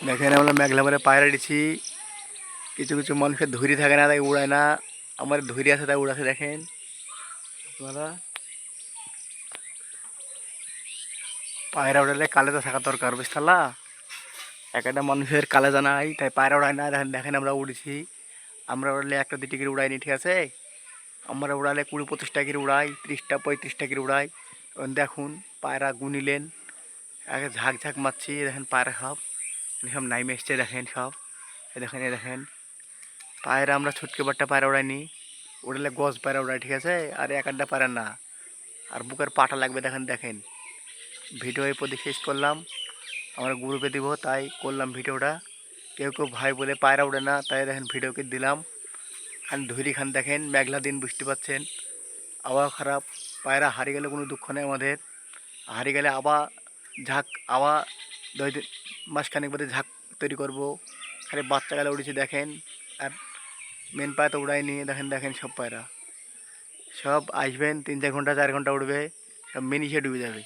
দেখেন আমরা মেঘলা করে পায়রা দিচ্ছি। কিছু কিছু মানুষের ধৈর্য থাকে না, তাই উড়ায় না। আমার ধৈর্য আছে তাই উড়াছে। দেখেন আপনারা, পায়রা উড়ালে কালে তো থাকা দরকার, বুঝতালা। এক একটা মানুষের কালে জানাই, তাই পায়রা উড়ায় না। দেখেন দেখেন আমরা উড়েছি। আমরা উড়ালে একটা দুটি করে উড়াইনি, ঠিক আছে। আমরা উড়ালে 20-25টা করে উড়াই, 30টা 35টা করে উড়াই। এখন দেখুন পায়রা গুনিলেন, আগে ঝাঁক ঝাঁক মারছি। দেখেন পায়রা সব সব নাইমে এসছে। দেখেন সব, দেখেন দেখেন পায়রা। আমরা ছুটকে বাট্টা পায়রা উড়াইনি, উড়ালে গজ পায়রা উড়াই, ঠিক আছে। আর এক আধটা পায়রা না, আর বুকের পাটা লাগবে। দেখেন দেখেন ভিডিও এই প্রতি শেষ করলাম। আমরা গ্রুপে দিব তাই করলাম ভিডিওটা। কেউ কেউ ভাই বলে পায়রা উড়ে না, তাই দেখেন ভিডিওকে দিলাম। খান ধৈরি খান, দেখেন মেঘলা দিন, বুঝতে পারছেন আবহাওয়া খারাপ। পায়রা হারিয়ে গেলে কোনো দুঃখ নেই আমাদের। হারিয়ে গেলে আবার ঝাঁক, আবার 2 দিন মাসখানেক বাদে ঝাঁক তৈরি করব। খালি বাচ্চা গেলে উড়েছি দেখেন। আর মেন পায়ে তো উড়াইনি। দেখেন দেখেন সব পায়রা সব আসবেন, 3-4 ঘন্টা 4 ঘন্টা উঠবে, সব মিনিশে ডুবে যাবে।